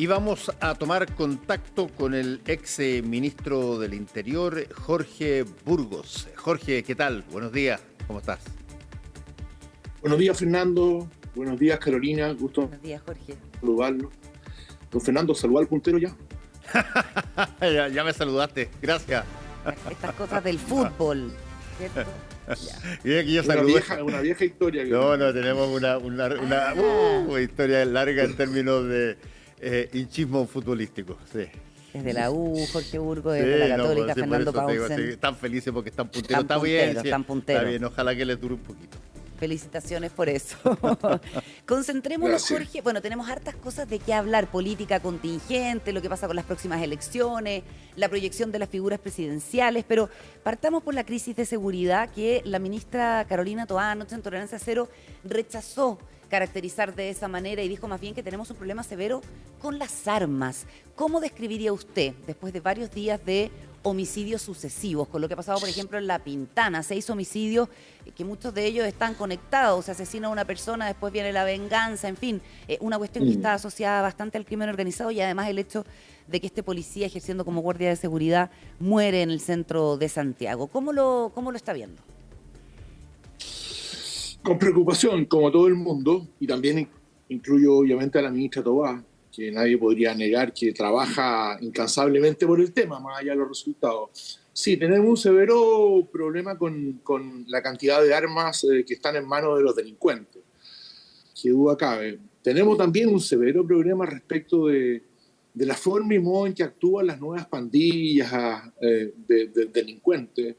Y vamos a tomar contacto con el ex ministro del Interior, Jorge Burgos. Jorge, ¿qué tal? Buenos días, ¿cómo estás? Buenos días, Fernando. Buenos días, Carolina. Gusto Buenos días, Jorge. saludarlo. Don Fernando, ¿saludó al puntero ya? Ya me saludaste, gracias. Estas cosas del fútbol, ¿cierto? Ya. Que yo Una vieja historia. No, tenemos una historia larga en términos de hinchismo futbolístico. Sí. Desde la U, Jorge Burgos, desde la Católica, sí, Fernando Paulsen. Están felices porque están punteros. Está bien, está bien, ojalá que les dure un poquito. Felicitaciones por eso. Concentrémonos, gracias. Jorge. Bueno, tenemos hartas cosas de qué hablar. Política contingente, lo que pasa con las próximas elecciones, la proyección de las figuras presidenciales, pero partamos por la crisis de seguridad que la ministra Carolina Toá anoche en Tolerancia Cero rechazó caracterizar de esa manera y dijo más bien que tenemos un problema severo con las armas. ¿Cómo describiría usted, después de varios días de homicidios sucesivos, con lo que ha pasado, por ejemplo, en La Pintana, 6 homicidios, que muchos de ellos están conectados, se asesina a una persona, después viene la venganza, en fin, una cuestión que está asociada bastante al crimen organizado y además el hecho de que este policía ejerciendo como guardia de seguridad muere en el centro de Santiago? ¿Cómo lo está viendo? Con preocupación, como todo el mundo, y también incluyo obviamente a la ministra Toá, que nadie podría negar que trabaja incansablemente por el tema, más allá de los resultados. Sí, tenemos un severo problema con la cantidad de armas que están en manos de los delincuentes, que duda cabe. Tenemos también un severo problema respecto de la forma y modo en que actúan las nuevas pandillas de delincuentes.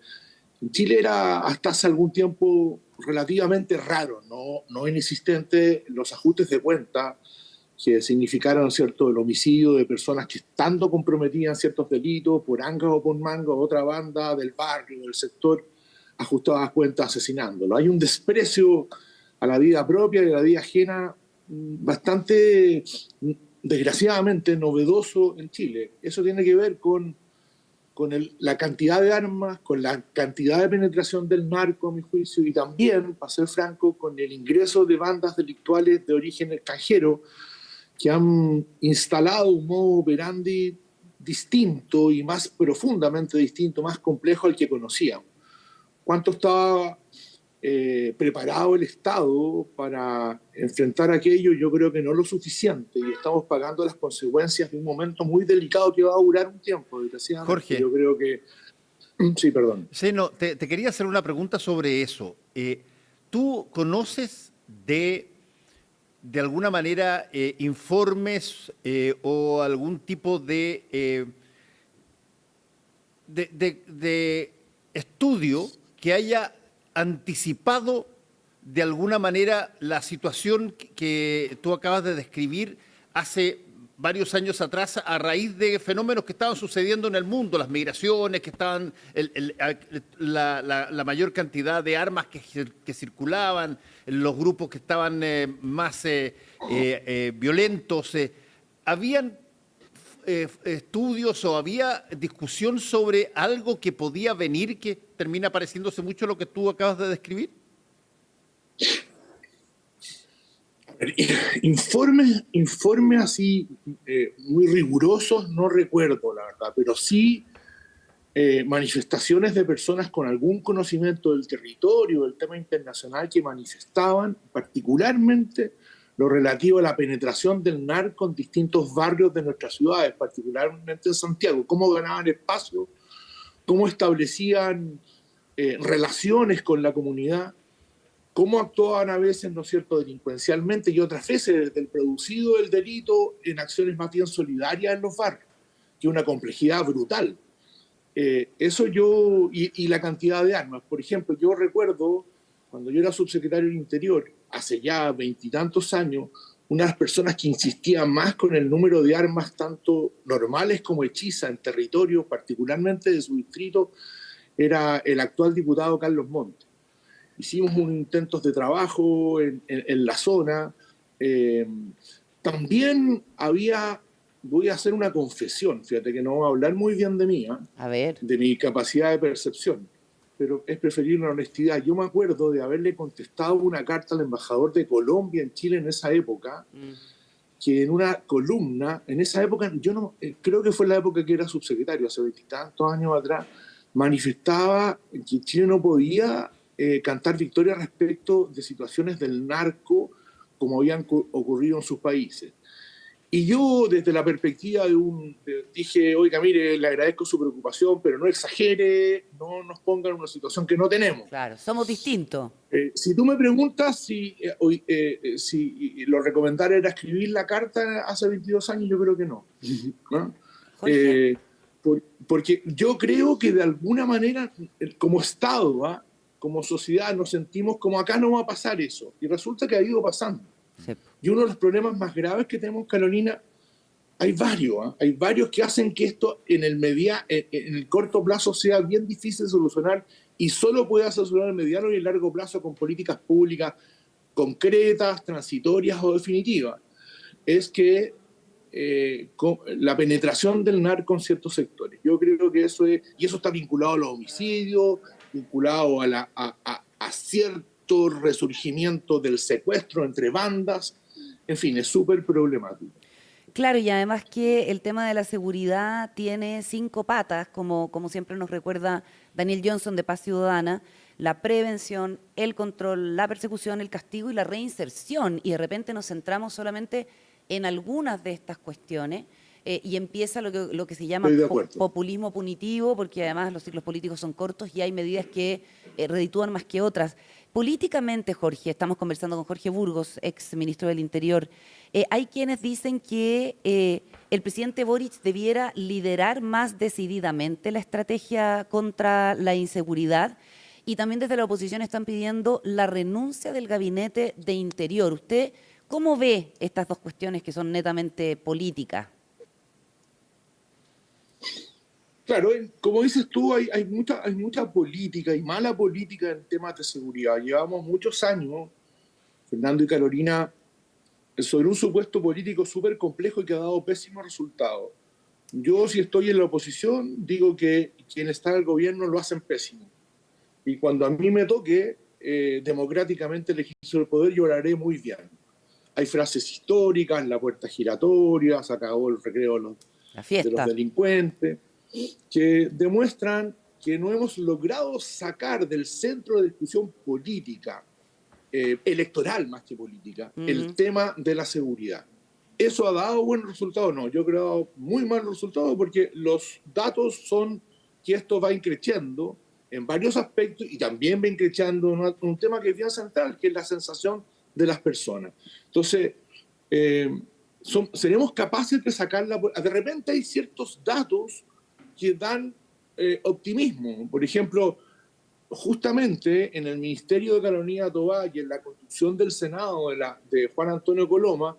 En Chile era hasta hace algún tiempo relativamente raro, no inexistente los ajustes de cuenta que significaron, ¿cierto?, el homicidio de personas que estando comprometían ciertos delitos por angas o por mangas, otra banda del barrio, del sector, ajustaba las cuentas asesinándolo. Hay un desprecio a la vida propia y a la vida ajena bastante, desgraciadamente, novedoso en Chile. Eso tiene que ver con la cantidad de armas, con la cantidad de penetración del narco, a mi juicio, y también, para ser franco, con el ingreso de bandas delictuales de origen extranjero que han instalado un modo operandi distinto y más profundamente distinto, más complejo al que conocíamos. ¿Cuánto estaba preparado el Estado para enfrentar aquello? Yo creo que no lo suficiente, y estamos pagando las consecuencias de un momento muy delicado que va a durar un tiempo, desgraciadamente. Jorge. Yo creo que... Sí, perdón. Sí, no, te quería hacer una pregunta sobre eso. ¿Tú conoces de alguna manera informes o algún tipo de estudio que haya anticipado de alguna manera la situación que tú acabas de describir hace varios años atrás a raíz de fenómenos que estaban sucediendo en el mundo, las migraciones, que estaban la mayor cantidad de armas que circulaban, los grupos que estaban más violentos? ¿Habían estudios o había discusión sobre algo que podía venir que termina pareciéndose mucho a lo que tú acabas de describir? Informes así muy rigurosos no recuerdo, la verdad, pero sí manifestaciones de personas con algún conocimiento del territorio, del tema internacional, que manifestaban particularmente lo relativo a la penetración del narco en distintos barrios de nuestras ciudades, particularmente en Santiago, cómo ganaban espacio, cómo establecían relaciones con la comunidad, cómo actuaban a veces, ¿no es cierto?, delincuencialmente, y otras veces desde el producido del delito en acciones más bien solidarias en los barrios, que es una complejidad brutal. Eso y la cantidad de armas. Por ejemplo, yo recuerdo, cuando yo era subsecretario del Interior, hace ya 20 y tantos años, una de las personas que insistía más con el número de armas, tanto normales como hechizas, en territorio, particularmente de su distrito, era el actual diputado Carlos Montes. Hicimos unos intentos de trabajo en la zona. También voy a hacer una confesión, fíjate que no voy a hablar muy bien de mí, A ver. de mi capacidad de percepción, pero es preferible la honestidad. Yo me acuerdo de haberle contestado una carta al embajador de Colombia en Chile en esa época, que en una columna, en esa época, yo no creo que fue la época que era subsecretario, hace 20 y tantos años atrás, manifestaba que Chile no podía cantar victoria respecto de situaciones del narco como habían ocurrido en sus países. Y yo, desde la perspectiva dije, oiga, mire, le agradezco su preocupación, pero no exagere, no nos ponga en una situación que no tenemos. Claro, somos distintos. Si tú me preguntas si lo recomendable era escribir la carta hace 22 años, yo creo que no. ¿No? Porque yo creo que de alguna manera, como Estado, como sociedad, nos sentimos como acá no va a pasar eso. Y resulta que ha ido pasando. Sí. Y uno de los problemas más graves que tenemos, Carolina, hay varios que hacen que esto en el corto plazo sea bien difícil de solucionar y solo puede solucionar en el mediano y el largo plazo con políticas públicas concretas, transitorias o definitivas. Es que la penetración del narco en ciertos sectores. Yo creo que eso está vinculado a los homicidios, vinculado a cierto resurgimiento del secuestro entre bandas. En fin, es súper problemático. Claro, y además que el tema de la seguridad tiene 5 patas, como siempre nos recuerda Daniel Johnson de Paz Ciudadana: la prevención, el control, la persecución, el castigo y la reinserción. Y de repente nos centramos solamente en algunas de estas cuestiones y empieza lo que se llama populismo punitivo, porque además los ciclos políticos son cortos y hay medidas que reditúan más que otras. Políticamente, Jorge, estamos conversando con Jorge Burgos, ex ministro del Interior, hay quienes dicen que el presidente Boric debiera liderar más decididamente la estrategia contra la inseguridad, y también desde la oposición están pidiendo la renuncia del gabinete de Interior. ¿Usted cómo ve estas dos cuestiones que son netamente políticas? Claro, como dices tú, hay mucha política y mala política en temas de seguridad. Llevamos muchos años, Fernando y Carolina, sobre un supuesto político súper complejo y que ha dado pésimos resultados. Yo, si estoy en la oposición, digo que quien está en el gobierno lo hacen pésimo. Y cuando a mí me toque democráticamente elegir el poder, yo lo haré muy bien. Hay frases históricas, la puerta giratoria, se acabó el recreo de los delincuentes, que demuestran que no hemos logrado sacar del centro de discusión política, electoral más que política, el tema de la seguridad. ¿Eso ha dado buenos resultados? No, yo creo que ha dado muy malos resultados, porque los datos son que esto va increciendo en varios aspectos y también va increciendo en un tema que es bien central, que es la sensación de las personas. Entonces, seremos capaces de sacarla. De repente hay ciertos datos que dan optimismo. Por ejemplo, justamente en el Ministerio de Carolina Tobar y en la construcción del Senado de Juan Antonio Coloma,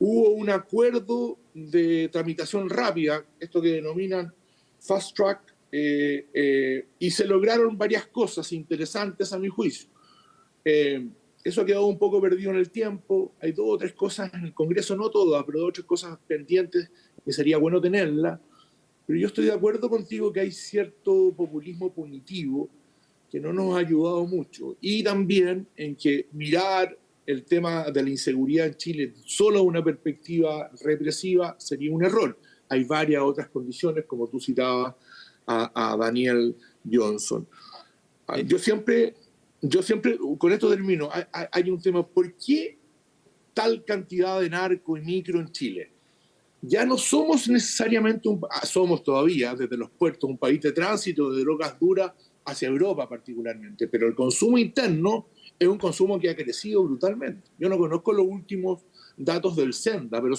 hubo un acuerdo de tramitación rápida, esto que denominan fast track, y se lograron varias cosas interesantes a mi juicio. Eso ha quedado un poco perdido en el tiempo. Hay 2 o 3 cosas en el Congreso, no todas, pero 2 o 3 cosas pendientes que sería bueno tenerlas. Pero yo estoy de acuerdo contigo que hay cierto populismo punitivo que no nos ha ayudado mucho. Y también en que mirar el tema de la inseguridad en Chile solo una perspectiva represiva sería un error. Hay varias otras condiciones, como tú citabas a Daniel Johnson. Yo siempre, con esto termino, hay un tema: ¿por qué tal cantidad de narco y micro en Chile? Ya no somos necesariamente, somos todavía desde los puertos un país de tránsito de drogas duras hacia Europa particularmente, pero el consumo interno es un consumo que ha crecido brutalmente. Yo no conozco los últimos datos del Senda, pero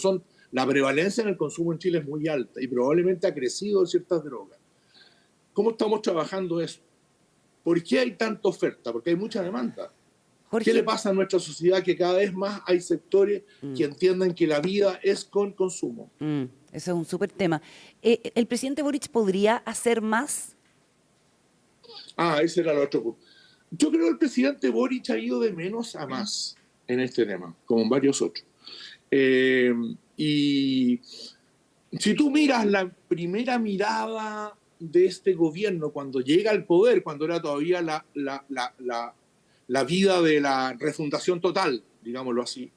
la prevalencia en el consumo en Chile es muy alta y probablemente ha crecido en ciertas drogas. ¿Cómo estamos trabajando eso? ¿Por qué hay tanta oferta? Porque hay mucha demanda. Jorge, ¿qué le pasa a nuestra sociedad que cada vez más hay sectores que entiendan que la vida es con consumo? Ese es un súper tema. ¿El presidente Boric podría hacer más? Ese era el otro punto. Yo creo que el presidente Boric ha ido de menos a más en este tema, como en varios otros. Y si tú miras la primera mirada de este gobierno cuando llega al poder, cuando era todavía la vida de la refundación total, digámoslo así,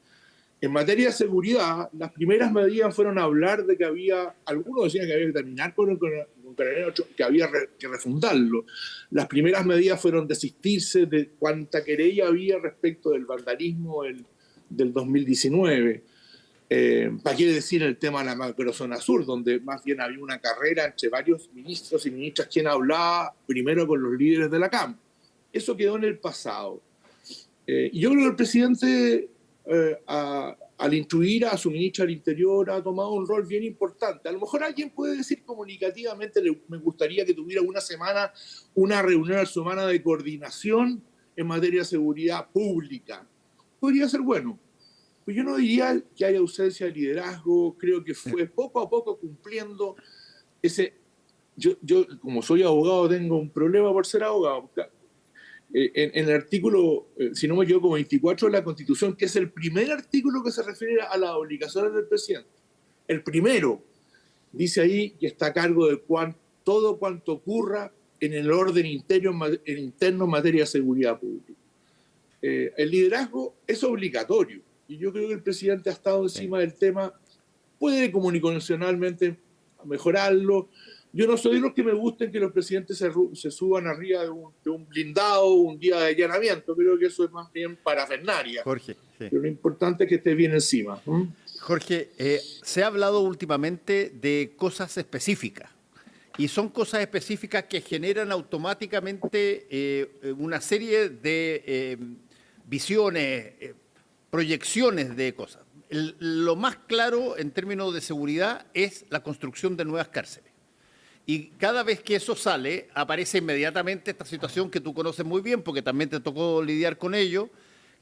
En materia de seguridad, las primeras medidas fueron hablar de que algunos decían que había que terminar con Carabineros, que había que refundarlo. Las primeras medidas fueron desistirse de cuánta querella había respecto del vandalismo del 2019. ¿Para qué decir el tema de la macrozona sur, donde más bien había una carrera entre varios ministros y ministras quien hablaba primero con los líderes de la CAM? Eso quedó en el pasado. Y yo creo que el presidente, al instruir a su ministra del Interior, ha tomado un rol bien importante. A lo mejor alguien puede decir comunicativamente, me gustaría que tuviera una reunión a la semana de coordinación en materia de seguridad pública. Podría ser bueno. Pues yo no diría que haya ausencia de liderazgo, creo que fue poco a poco cumpliendo ese... Yo como soy abogado, tengo un problema por ser abogado. En el artículo, si no me equivoco, 24 de la Constitución, que es el primer artículo que se refiere a las obligaciones del presidente. El primero dice ahí que está a cargo de todo cuanto ocurra en el orden interno en materia de seguridad pública. El liderazgo es obligatorio. Y yo creo que el presidente ha estado encima del tema, puede comunicacionalmente mejorarlo. Yo no soy de los que me gusten que los presidentes se suban arriba de un blindado un día de allanamiento. Creo que eso es más bien parafernalia. Jorge, sí. Pero lo importante es que esté bien encima. Jorge, se ha hablado últimamente de cosas específicas. Y son cosas específicas que generan automáticamente una serie de visiones, proyecciones de cosas. Lo más claro en términos de seguridad es la construcción de nuevas cárceles. Y cada vez que eso sale, aparece inmediatamente esta situación que tú conoces muy bien, porque también te tocó lidiar con ello,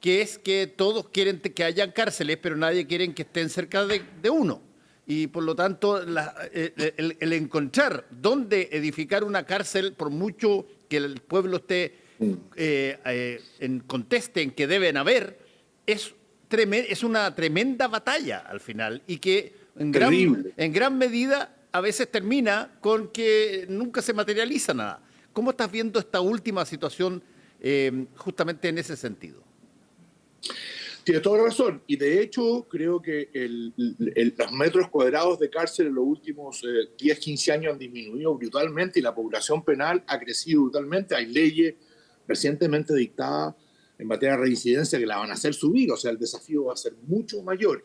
que es que todos quieren que hayan cárceles, pero nadie quiere que estén cerca de uno. Y por lo tanto, el encontrar dónde edificar una cárcel, por mucho que el pueblo esté conteste en que deben haber, es una tremenda batalla al final y que en gran medida a veces termina con que nunca se materializa nada. ¿Cómo estás viendo esta última situación justamente en ese sentido? Tienes toda la razón. Y de hecho, creo que los metros cuadrados de cárcel en los últimos 10, 15 años han disminuido brutalmente y la población penal ha crecido brutalmente. Hay leyes recientemente dictadas en materia de reincidencia que la van a hacer subir. O sea, el desafío va a ser mucho mayor.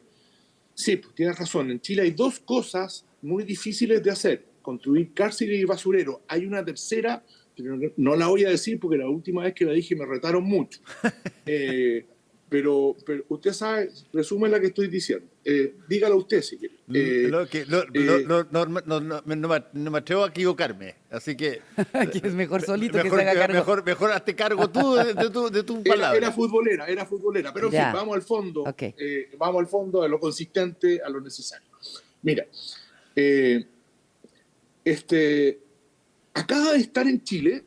Sí, pues tienes razón. En Chile hay dos cosas muy difíciles de hacer: construir cárceles y basureros. Hay una tercera, pero no la voy a decir porque la última vez que la dije me retaron mucho. Pero usted sabe, resume la que estoy diciendo. Dígalo usted si quiere. No me atrevo a equivocarme, así que... Aquí es mejor solito que se haga cargo. Mejor hazte cargo tú de tu palabra. Era futbolera, pero en fin, vamos al fondo. Okay. Vamos al fondo, a lo consistente, a lo necesario. Mira, acaba de estar en Chile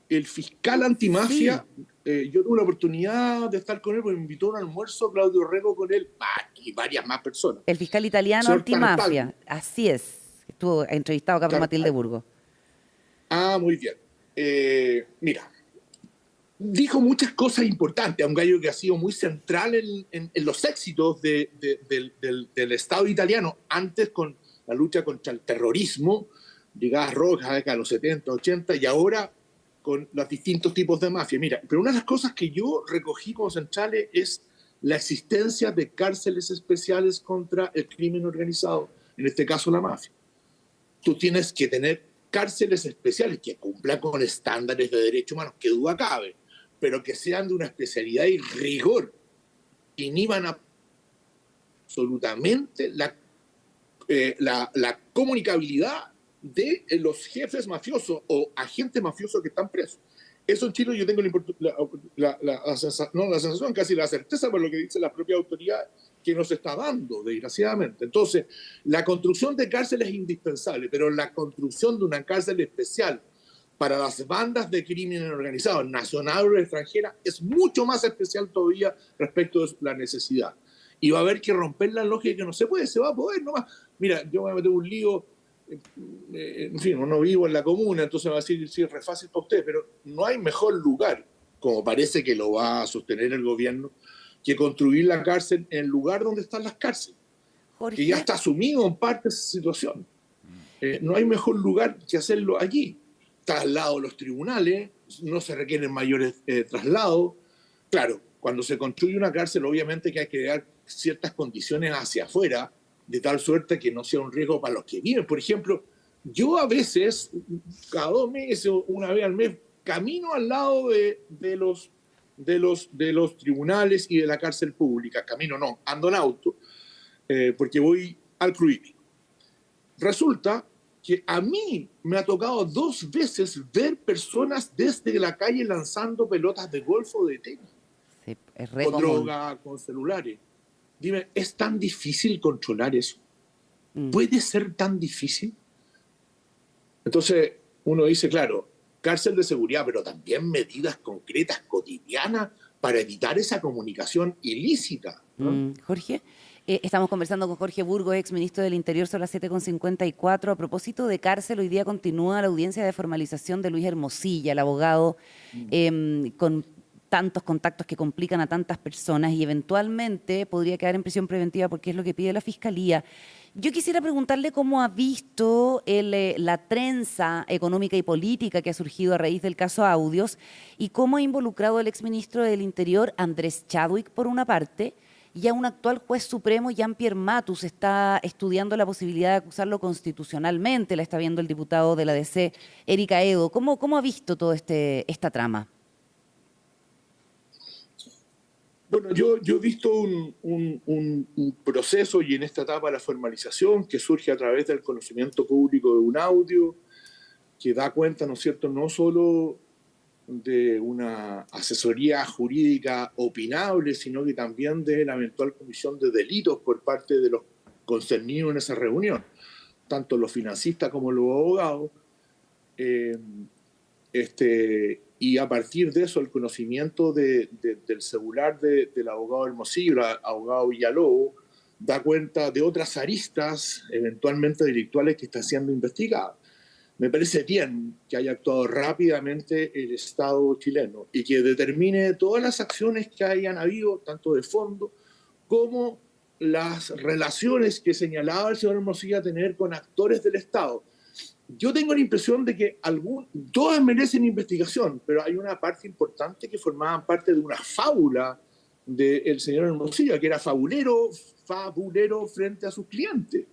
el fiscal antimafia. Sí. Yo tuve la oportunidad de estar con él porque me invitó a un almuerzo Claudio Rego con él y varias más personas. El fiscal italiano antimafia, así es. Estuvo entrevistado acá por Matilde Burgo. Muy bien. Mira, dijo muchas cosas importantes, a un gallo que ha sido muy central en los éxitos del Estado italiano, antes con la lucha contra el terrorismo, Brigadas Rojas a los 70, 80, y ahora con los distintos tipos de mafia. Mira, pero una de las cosas que yo recogí como centrales es la existencia de cárceles especiales contra el crimen organizado, en este caso la mafia. Tú tienes que tener cárceles especiales que cumplan con estándares de derechos humanos, que duda cabe, pero que sean de una especialidad y rigor, que inhiban absolutamente la comunicabilidad de los jefes mafiosos o agentes mafiosos que están presos. Eso en Chile yo tengo la sensación, casi la certeza por lo que dice la propia autoridad que nos está dando, desgraciadamente. Entonces, la construcción de cárceles es indispensable, pero la construcción de una cárcel especial para las bandas de crimen organizado, nacional o extranjera, es mucho más especial todavía respecto de la necesidad. Y va a haber que romper la lógica que no se puede, se va a poder nomás. Mira, yo me voy a meter un lío. En fin, no vivo en la comuna, entonces me va a decir, sí, es re fácil para usted, pero no hay mejor lugar, como parece que lo va a sostener el gobierno, que construir la cárcel en el lugar donde están las cárceles, Jorge, que ya está asumido en parte esa situación. No hay mejor lugar que hacerlo allí. Está al lado de los tribunales, no se requieren mayores traslados. Claro, cuando se construye una cárcel, obviamente que hay que crear ciertas condiciones hacia afuera, de tal suerte que no sea un riesgo para los que viven. Por ejemplo, yo a veces, cada 2 meses o una vez al mes, camino al lado de los tribunales y de la cárcel pública. Camino no, ando en auto, porque voy al Cruipi. Resulta que a mí me ha tocado 2 veces ver personas desde la calle lanzando pelotas de golf o de tenis. sí, es Con droga, con celulares. Dime, ¿es tan difícil controlar eso? ¿Puede ser tan difícil? Entonces uno dice, claro, cárcel de seguridad, pero también medidas concretas, cotidianas, para evitar esa comunicación ilícita, ¿no? Jorge, estamos conversando con Jorge Burgos, ex ministro del Interior, son las 7:54. A propósito de cárcel, hoy día continúa la audiencia de formalización de Luis Hermosilla, el abogado con tantos contactos que complican a tantas personas y eventualmente podría quedar en prisión preventiva porque es lo que pide la Fiscalía. Yo quisiera preguntarle cómo ha visto la trenza económica y política que ha surgido a raíz del caso Audios y cómo ha involucrado el exministro del Interior, Andrés Chadwick, por una parte, y a un actual juez supremo, Jean-Pierre Matus, está estudiando la posibilidad de acusarlo constitucionalmente, la está viendo el diputado de la DC, Erika Edo. ¿Cómo ha visto toda esta trama? Bueno, yo he visto un proceso y en esta etapa la formalización que surge a través del conocimiento público de un audio que da cuenta, ¿no es cierto?, no solo de una asesoría jurídica opinable, sino que también de la eventual comisión de delitos por parte de los concernidos en esa reunión, tanto los financistas como los abogados. Y a partir de eso, el conocimiento del celular del abogado Hermosillo, el abogado Villalobos, da cuenta de otras aristas eventualmente delictuales que están siendo investigadas. Me parece bien que haya actuado rápidamente el Estado chileno y que determine todas las acciones que hayan habido, tanto de fondo como las relaciones que señalaba el señor Hermosilla tener con actores del Estado. Yo tengo la impresión de que todas merecen investigación, pero hay una parte importante que formaban parte de una fábula del señor Hermosilla, que era fabulero frente a sus clientes.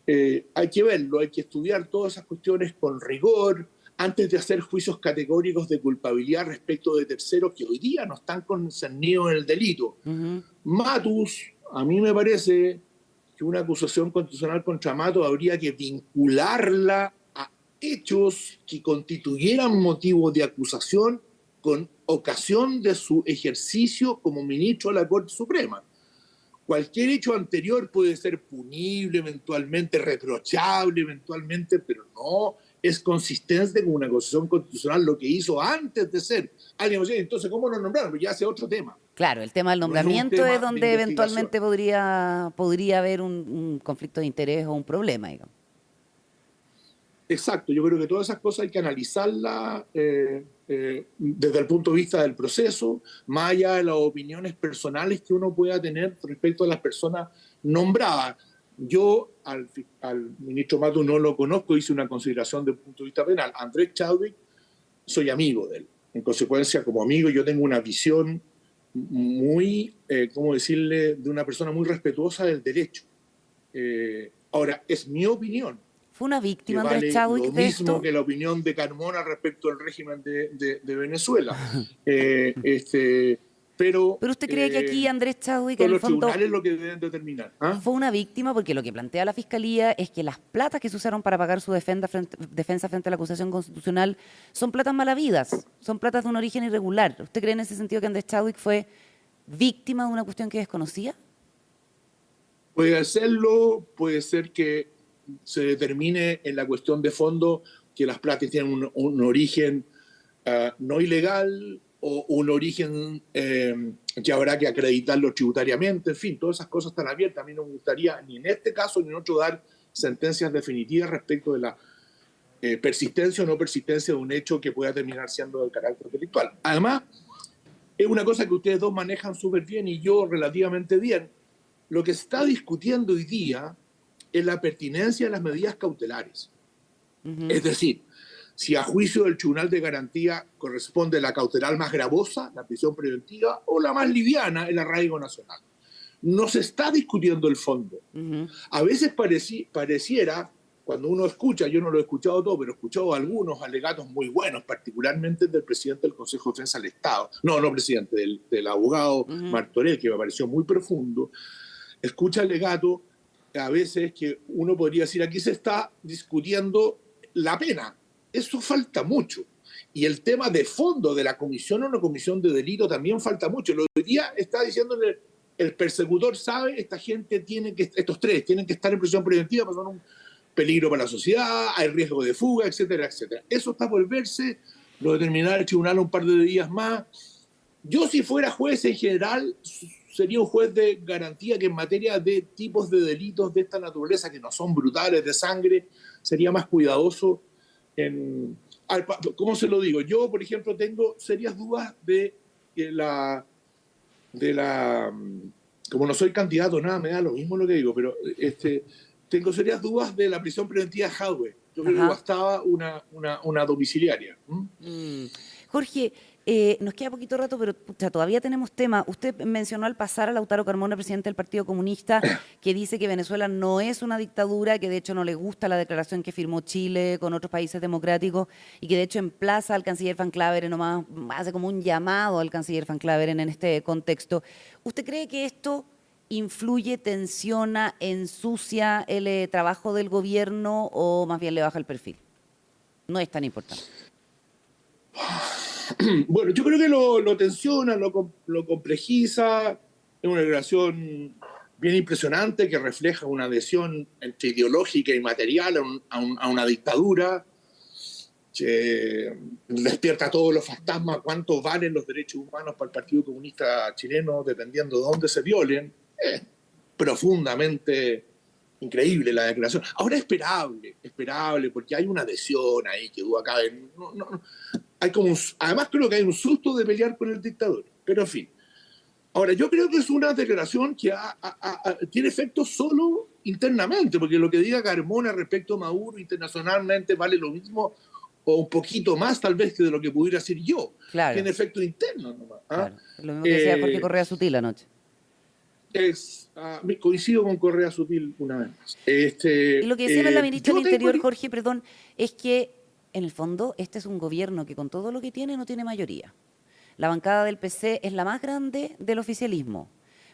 Hay que verlo, hay que estudiar todas esas cuestiones con rigor antes de hacer juicios categóricos de culpabilidad respecto de terceros que hoy día no están concernidos en el delito. Matus, a mí me parece que una acusación constitucional contra Matus habría que vincularla a hechos que constituyeran motivo de acusación con ocasión de su ejercicio como ministro de la Corte Suprema. Cualquier hecho anterior puede ser punible eventualmente, reprochable eventualmente, pero no es consistente con una acusación constitucional lo que hizo antes de ser alguien. Entonces, ¿cómo lo nombraron? Pues ya hace otro tema. Claro, el tema del nombramiento es donde eventualmente podría haber un conflicto de interés o un problema, digamos. Exacto, yo creo que todas esas cosas hay que analizarlas desde el punto de vista del proceso, más allá de las opiniones personales que uno pueda tener respecto a las personas nombradas. Yo al ministro Matus no lo conozco, hice una consideración desde el punto de vista penal. Andrés Chadwick, soy amigo de él. En consecuencia, como amigo, yo tengo una visión muy, ¿cómo decirle?, de una persona muy respetuosa del derecho. Ahora, es mi opinión. ¿Fue una víctima, Andrés vale Chadwick, lo de mismo esto? que la opinión de Carmona respecto al régimen de Venezuela. Pero usted cree que aquí Andrés Chadwick, en el los fondo, tribunales lo que deben determinar. fue una víctima? Porque lo que plantea la Fiscalía es que las platas que se usaron para pagar su defensa frente a la acusación constitucional son platas mal habidas, son platas de un origen irregular. ¿Usted cree en ese sentido que Andrés Chadwick fue víctima de una cuestión que desconocía? Puede hacerlo, puede ser que se determine en la cuestión de fondo que las platas tienen un origen no ilegal o un origen que habrá que acreditarlo tributariamente. En fin, todas esas cosas están abiertas. A mí no me gustaría ni en este caso ni en otro dar sentencias definitivas respecto de la persistencia o no persistencia de un hecho que pueda terminar siendo de carácter delictual. Además, es una cosa que ustedes dos manejan súper bien y yo relativamente bien. Lo que se está discutiendo hoy día es la pertinencia de las medidas cautelares. Es decir, si a juicio del Tribunal de Garantía corresponde la cautelar más gravosa, la prisión preventiva, o la más liviana, el arraigo nacional. No se está discutiendo el fondo. A veces pareciera, cuando uno escucha, yo no lo he escuchado todo, pero he escuchado algunos alegatos muy buenos, particularmente del presidente del Consejo de Defensa del Estado, no presidente, del abogado Martorell, que me pareció muy profundo. Escucha alegatos a veces que uno podría decir, aquí se está discutiendo la pena. Eso falta mucho. Y el tema de fondo de la comisión o no comisión de delito también falta mucho. Lo que hoy día está diciendo el persecutor sabe, estos tres tienen que estar en prisión preventiva porque son un peligro para la sociedad, hay riesgo de fuga, etcétera, etcétera. Eso está por verse, lo determinará el tribunal un par de días más. Yo, si fuera juez en general, sería un juez de garantía que en materia de tipos de delitos de esta naturaleza, que no son brutales, de sangre, sería más cuidadoso ¿cómo se lo digo? Yo, por ejemplo, tengo serias dudas de la... Como no soy candidato, nada, me da lo mismo lo que digo, pero tengo serias dudas de la prisión preventiva Jadwe. Yo creo que bastaba una domiciliaria. Jorge, nos queda poquito rato, pero pucha, todavía tenemos tema. Usted mencionó al pasar a Lautaro Carmona, presidente del Partido Comunista, que dice que Venezuela no es una dictadura, que de hecho no le gusta la declaración que firmó Chile con otros países democráticos y que de hecho emplaza al canciller Van Claveren, nomás hace como un llamado al canciller Van Claveren en este contexto. ¿Usted cree que esto influye, tensiona, ensucia el trabajo del gobierno o más bien le baja el perfil? No es tan importante. Bueno, yo creo que lo tensiona, lo complejiza. Es una relación bien impresionante que refleja una adhesión entre ideológica y material a una dictadura. Que despierta todos los fantasmas, cuánto valen los derechos humanos para el Partido Comunista chileno, dependiendo de dónde se violen. Es profundamente increíble la declaración. Ahora esperable, porque hay una adhesión ahí que duda cabe. Hay además creo que hay un susto de pelear con el dictador, pero en fin. Ahora, yo creo que es una declaración que tiene efecto solo internamente, porque lo que diga Carmona respecto a Maduro internacionalmente vale lo mismo o un poquito más tal vez que de lo que pudiera decir yo. Claro. Tiene efecto interno nomás. Claro. Lo mismo que decía Jorge Correa Sutil anoche. Coincido con Correa Sutil una vez más. Y lo que decía la ministra del Interior, Jorge, perdón, es que en el fondo este es un gobierno que con todo lo que tiene no tiene mayoría. La bancada del PC es la más grande del oficialismo.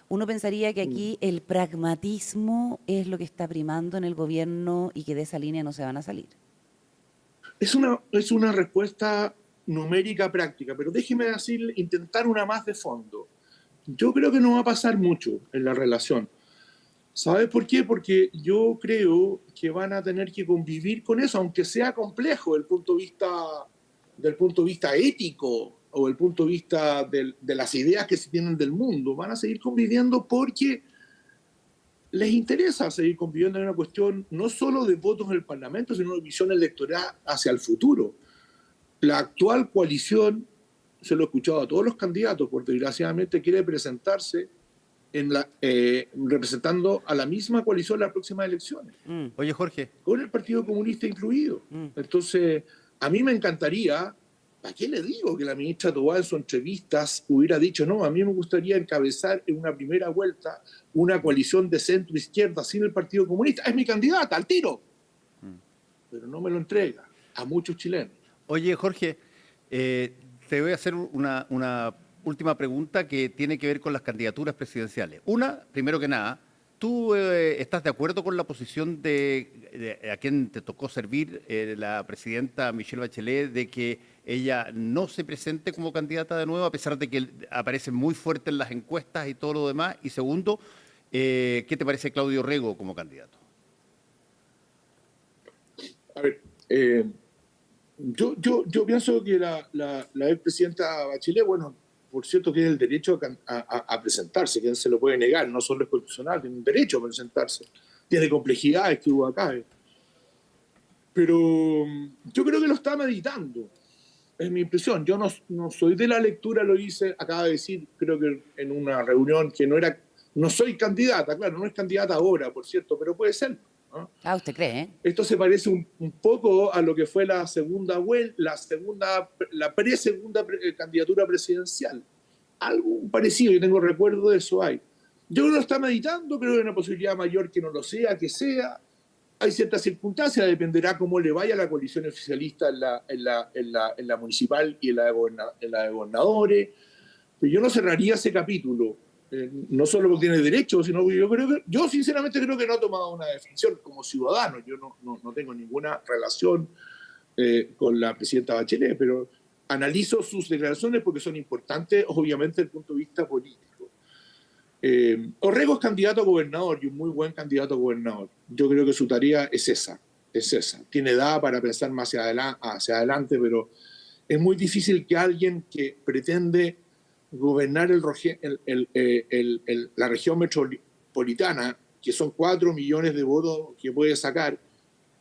Uno pensaría que aquí el pragmatismo es lo que está primando en el gobierno y que de esa línea no se van a salir. Es una respuesta numérica práctica, pero déjeme intentar una más de fondo. Yo creo que no va a pasar mucho en la relación. ¿Sabes por qué? Porque yo creo que van a tener que convivir con eso, aunque sea complejo del punto de vista ético o del punto de vista de las ideas que se tienen del mundo. Van a seguir conviviendo porque les interesa seguir conviviendo en una cuestión no solo de votos en el Parlamento, sino de visión electoral hacia el futuro. La actual coalición, se lo he escuchado a todos los candidatos, porque desgraciadamente quiere presentarse representando a la misma coalición en las próximas elecciones. Oye, Jorge. Con el Partido Comunista incluido. Entonces, a mí me encantaría, ¿para qué le digo que la ministra Tobá en sus entrevistas hubiera dicho, no, a mí me gustaría encabezar en una primera vuelta una coalición de centro-izquierda sin el Partido Comunista? Es mi candidata, al tiro. Pero no me lo entrega a muchos chilenos. Oye, Jorge, te voy a hacer una última pregunta que tiene que ver con las candidaturas presidenciales. Una, primero que nada, ¿tú estás de acuerdo con la posición de a quien te tocó servir, la presidenta Michelle Bachelet, de que ella no se presente como candidata de nuevo, a pesar de que aparece muy fuerte en las encuestas y todo lo demás? Y segundo, ¿qué te parece Claudio Rego como candidato? A ver, yo pienso que la expresidenta Bachelet, bueno, por cierto, tiene el derecho a presentarse, ¿quién se lo puede negar? No solo es constitucional, tiene un derecho a presentarse. Tiene complejidades que hubo acá. Pero yo creo que lo está meditando. es mi impresión. Yo no soy de la lectura, lo hice, acaba de decir, creo que en una reunión, que no soy candidata, claro, no es candidata ahora, por cierto, pero puede ser, ¿no? Ah, ¿usted cree? Esto se parece un poco a lo que fue la pre-segunda candidatura presidencial. Algo parecido, yo tengo recuerdo de eso hay. Yo no lo está meditando, creo que hay una posibilidad mayor que no lo sea, que sea. Hay ciertas circunstancias, dependerá cómo le vaya a la coalición oficialista en la municipal y en la de gobernadores. Pero yo no cerraría ese capítulo, no solo porque tiene derecho, sino porque yo sinceramente creo que no ha tomado una definición como ciudadano. Yo no tengo ninguna relación con la presidenta Bachelet, pero analizo sus declaraciones porque son importantes, obviamente, desde el punto de vista político. Orrego es candidato a gobernador y un muy buen candidato a gobernador. Yo creo que su tarea es esa. Tiene edad para pensar más hacia adelante, pero es muy difícil que alguien que pretende gobernar la región metropolitana, que son 4 millones de votos que puede sacar,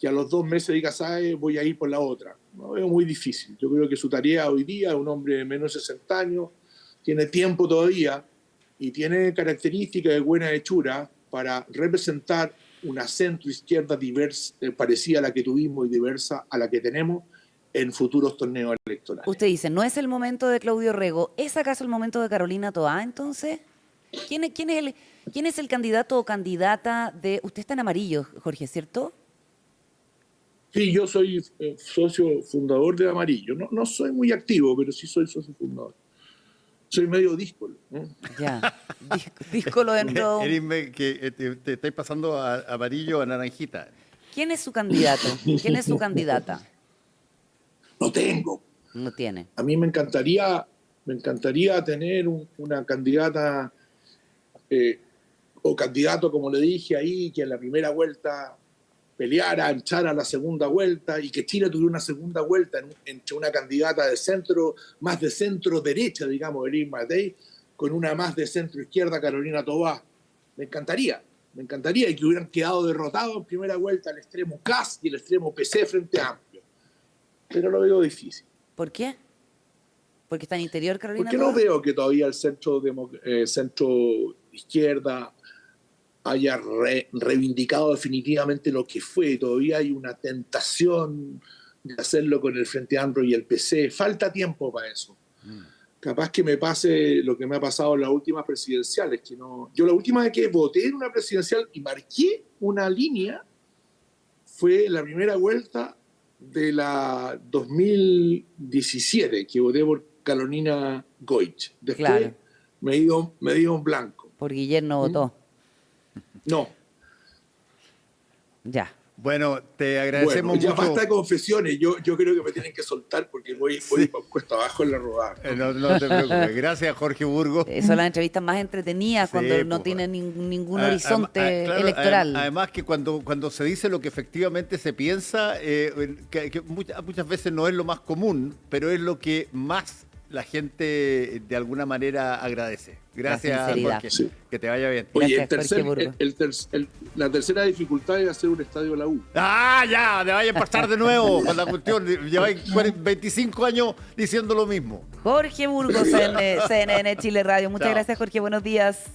que a los 2 meses diga, ¿sabe? Voy a ir por la otra. No, es muy difícil. Yo creo que su tarea hoy día, un hombre de menos de 60 años, tiene tiempo todavía y tiene características de buena hechura para representar una centro-izquierda diversa, parecida a la que tuvimos y diversa a la que tenemos en futuros torneos electorales. Usted dice, no es el momento de Claudio Orrego. ¿Es acaso el momento de Carolina Toá, entonces? ¿Quién es el candidato o candidata de...? Usted está en amarillo, Jorge, ¿cierto? Sí, yo soy socio fundador de Amarillo. No soy muy activo, pero sí soy socio fundador. Soy medio díscolo, ¿no? Ya, díscolo dentro... que te estáis pasando a amarillo a naranjita. ¿Quién es su candidato? ¿Quién es su candidata? No tengo. No tiene. A mí me encantaría tener una candidata o candidato, como le dije ahí, que en la primera vuelta peleara, echara la segunda vuelta y que Chile tuviera una segunda vuelta entre una candidata de centro, más de centro derecha, digamos, Erin Matei, con una más de centro izquierda, Carolina Toá. Me encantaría, y que hubieran quedado derrotados en primera vuelta el extremo CAS y el extremo PC frente Amplio. Pero lo veo difícil. ¿Por qué? ¿Porque está en interior, Carolina Porque Toá? no veo que todavía el centro izquierda haya reivindicado definitivamente lo que fue. Todavía hay una tentación de hacerlo con el Frente Amplio y el PC. Falta tiempo para eso. Capaz que me pase lo que me ha pasado en las últimas presidenciales. Yo la última vez que voté en una presidencial y marqué una línea fue en la primera vuelta de la 2017, que voté por Carolina Goich. Después Claro. me dio en blanco. Por Guillermo votó. No. Ya. Bueno, te agradecemos ya mucho. basta de confesiones. Yo creo que me tienen que soltar porque voy cuesta abajo en la rodada. No te preocupes. Gracias, Jorge Burgos. Son las entrevistas más entretenidas cuando no tienen ningún horizonte electoral. Además que cuando se dice lo que efectivamente se piensa, que muchas veces no es lo más común, pero es lo que más la gente de alguna manera agradece. Gracias, Jorge. Sí. Que te vaya bien. Oye, Gracias, la tercera dificultad es hacer un estadio de la U. ¡Ah, ya! Te vaya a pasar de nuevo con la cuestión. Lleváis 25 años diciendo lo mismo. Jorge Burgos, CNN Chile Radio. Muchas Chao. gracias, Jorge. Buenos días.